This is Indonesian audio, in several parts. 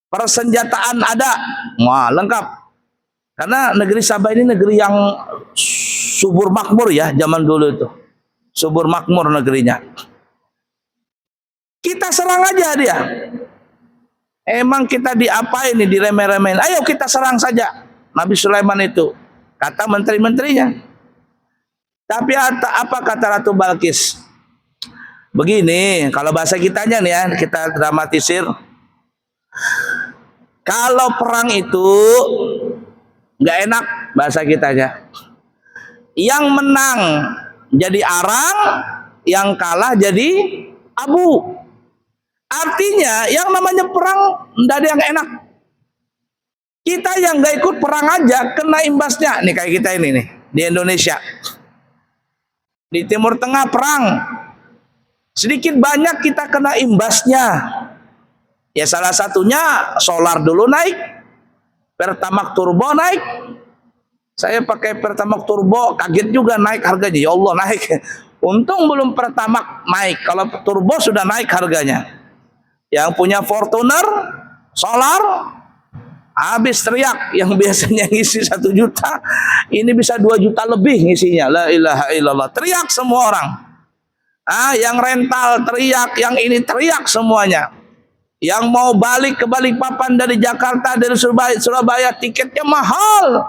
persenjataan ada, wah lengkap. Karena negeri Sabah ini negeri yang subur makmur ya, zaman dulu itu. Subur makmur negerinya. Kita serang aja dia. Emang kita diapain nih, diremeh-remehin. Ayo kita serang saja Nabi Sulaiman itu, kata menteri-menterinya. Tapi apa kata Ratu Balkis? Begini, kalau bahasa kitanya nih ya, kita dramatisir. Kalau perang itu nggak enak bahasa kitanya. Yang menang jadi arang, yang kalah jadi abu. Artinya yang namanya perang nggak ada yang enak. Kita yang nggak ikut perang aja kena imbasnya. Nih kayak kita ini nih di Indonesia, di Timur Tengah perang, sedikit banyak kita kena imbasnya. Ya salah satunya solar dulu naik, Pertamax turbo naik. Saya pakai Pertamax turbo, kaget juga naik harganya. Ya Allah naik. Untung belum Pertamax naik. Kalau turbo sudah naik harganya. Yang punya Fortuner solar habis teriak. Yang biasanya ngisi 1 juta, ini bisa 2 juta lebih ngisinya. La ilaha illallah. Teriak semua orang. Yang rental teriak, yang ini teriak semuanya. Yang mau balik ke Balikpapan dari Jakarta, dari Surabaya, tiketnya mahal.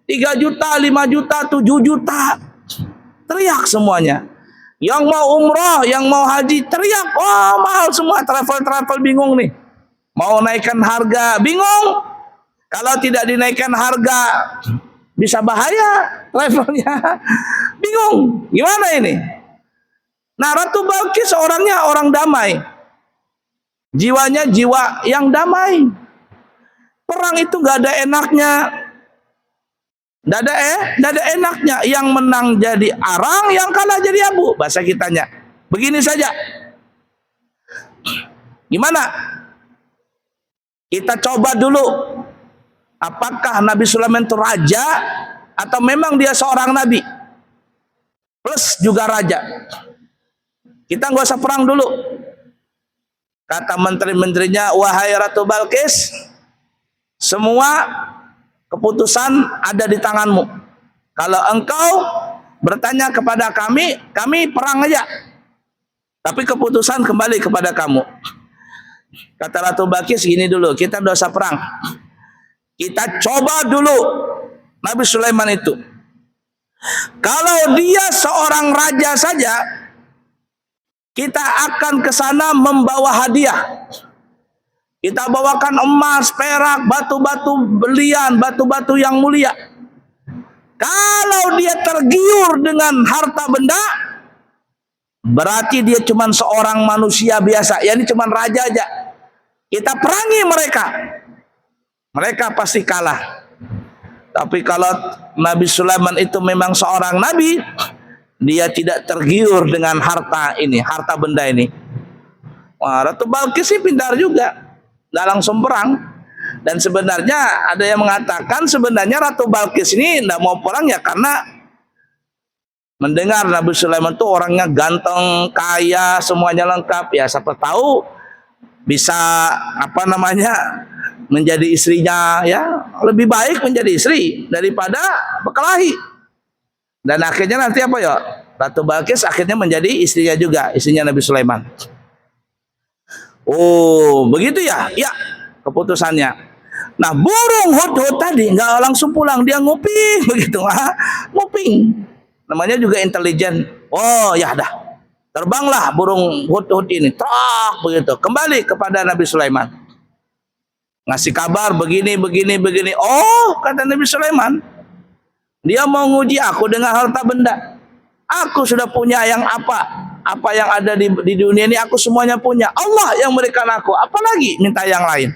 3 juta, 5 juta, 7 juta. Teriak semuanya. Yang mau umroh, yang mau haji, teriak. Wah mahal semua, travel bingung nih. Mau naikkan harga, bingung. Kalau tidak dinaikkan harga, bisa bahaya travelnya. Bingung, gimana ini? Nah Ratu Balkis orangnya orang damai. Jiwanya jiwa yang damai. Perang itu gak ada enaknya. Gak ada enaknya. Yang menang jadi arang, yang kalah jadi abu. Bahasa kitanya. Begini saja. Gimana? Kita coba dulu. Apakah Nabi Sulaiman itu raja atau memang dia seorang nabi? Plus juga raja. Kita nggak usah perang dulu. Kata menteri-menterinya, wahai Ratu Balkis, semua keputusan ada di tanganmu. Kalau engkau bertanya kepada kami perang aja. Tapi keputusan kembali kepada kamu. Kata Ratu Balkis, gini dulu, kita nggak usah perang. Kita coba dulu Nabi Sulaiman itu. Kalau dia seorang raja saja, kita akan ke sana membawa hadiah. Kita bawakan emas, perak, batu-batu berlian, batu-batu yang mulia. Kalau dia tergiur dengan harta benda, berarti dia cuma seorang manusia biasa. Ya ini cuma raja aja. Kita perangi mereka. Mereka pasti kalah. Tapi kalau Nabi Sulaiman itu memang seorang nabi, dia tidak tergiur dengan harta ini, harta benda ini. Wah, Ratu Balkis sih pintar juga, nggak langsung perang. Dan sebenarnya ada yang mengatakan sebenarnya Ratu Balkis ini nggak mau perang ya karena mendengar Nabi Sulaiman itu orangnya ganteng, kaya, semuanya lengkap. Ya siapa tahu bisa menjadi istrinya, ya lebih baik menjadi istri daripada berkelahi. Dan akhirnya nanti Ratu Balkis akhirnya menjadi istrinya juga, istrinya Nabi Sulaiman. Oh begitu ya, ya keputusannya. Nah burung hudhud tadi nggak langsung pulang, dia nguping begitu, nguping. Namanya juga intelijen. Oh ya dah, terbanglah burung hudhud ini, trak begitu, kembali kepada Nabi Sulaiman. Ngasih kabar begini. Oh kata Nabi Sulaiman, dia mau nguji aku dengan harta benda. Aku sudah punya yang apa yang ada di dunia ini, aku semuanya punya. Allah yang memberikan aku, apalagi minta yang lain.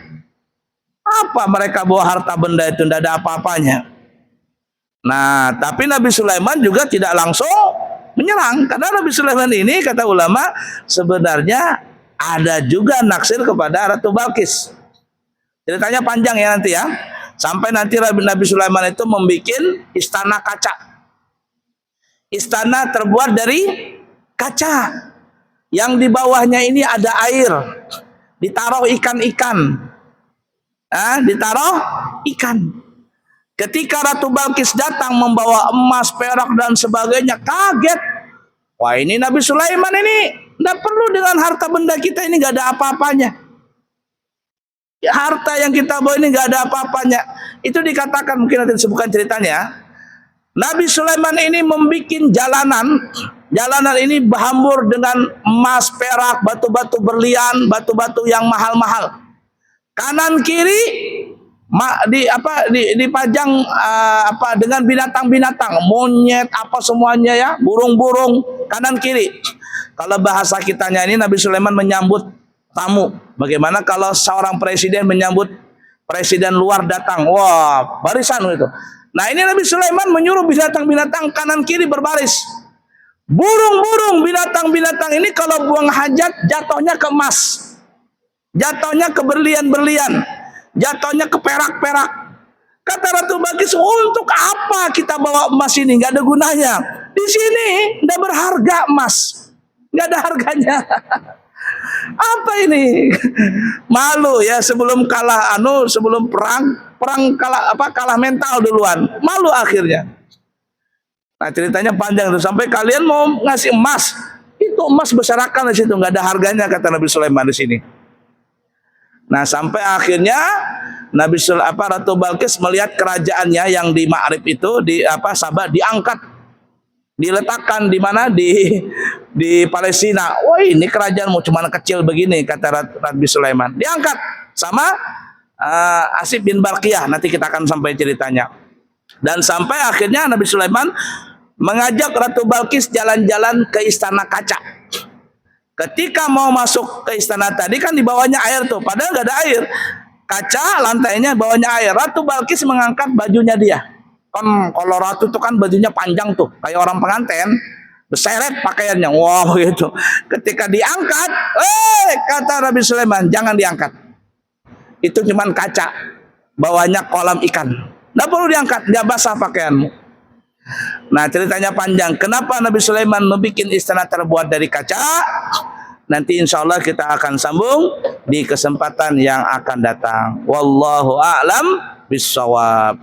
Apa mereka bawa harta benda itu, tidak ada apa-apanya. Nah tapi Nabi Sulaiman juga tidak langsung menyerang, karena Nabi Sulaiman ini kata ulama sebenarnya ada juga naksir kepada Ratu Balkis. Ceritanya panjang ya nanti ya. Sampai nanti Nabi Sulaiman itu membuat istana kaca. Istana terbuat dari kaca. Yang di bawahnya ini ada air. Ditaruh ikan-ikan. ditaruh ikan. Ketika Ratu Balkis datang membawa emas, perak dan sebagainya, kaget. Wah, ini Nabi Sulaiman ini nggak perlu dengan harta benda kita ini, nggak ada apa-apanya. Harta yang kita bawa ini nggak ada apa-apanya. Itu dikatakan, mungkin nanti disebutkan ceritanya. Nabi Sulaiman ini membuat jalanan. Jalanan ini berhambur dengan emas, perak, batu-batu berlian, batu-batu yang mahal-mahal. Kanan kiri dipajang dengan binatang-binatang, monyet apa semuanya ya, burung-burung kanan kiri. Kalau bahasa kitanya ini, Nabi Sulaiman menyambut tamu. Bagaimana kalau seorang presiden menyambut presiden luar datang? Wah, barisan gitu. Nah, ini Nabi Sulaiman menyuruh binatang-binatang kanan kiri berbaris. Burung-burung, binatang-binatang ini kalau buang hajat jatuhnya ke emas, jatuhnya ke berlian-berlian, jatuhnya ke perak-perak. Kata Ratu Balkis, untuk apa kita bawa emas ini? Nggak ada gunanya. Di sini nggak berharga emas, nggak ada harganya. Apa ini? Malu ya, sebelum kalah sebelum perang kalah mental duluan. Malu akhirnya. Nah, ceritanya panjang tuh, sampai kalian mau ngasih emas, itu emas berserakan di situ, nggak ada harganya kata Nabi Sulaiman di sini. Nah, sampai akhirnya Ratu Balkis melihat kerajaannya yang di Ma'rib itu Sabah diangkat, diletakkan di mana, di Palestina. Wah, ini kerajaanmu cuma kecil begini kata Nabi Sulaiman. Diangkat sama Asif bin Barqiyah, nanti kita akan sampai ceritanya. Dan sampai akhirnya Nabi Sulaiman mengajak Ratu Balkis jalan-jalan ke istana kaca. Ketika mau masuk ke istana tadi kan di bawahnya air tuh, padahal nggak ada air. Kaca lantainya bawahnya air. Ratu Balkis mengangkat bajunya dia. Kan kalau ratu tuh kan bajunya panjang tuh, kayak orang pengantin, berseret pakaiannya. Wah, begitu. Ketika diangkat, kata Nabi Sulaiman, jangan diangkat. Itu cuman kaca, bawahnya kolam ikan. Nggak perlu diangkat, nggak basah pakaianmu. Nah, ceritanya panjang. Kenapa Nabi Sulaiman membuat istana terbuat dari kaca? Nanti insya Allah kita akan sambung di kesempatan yang akan datang. Wallahu a'lam bishawab.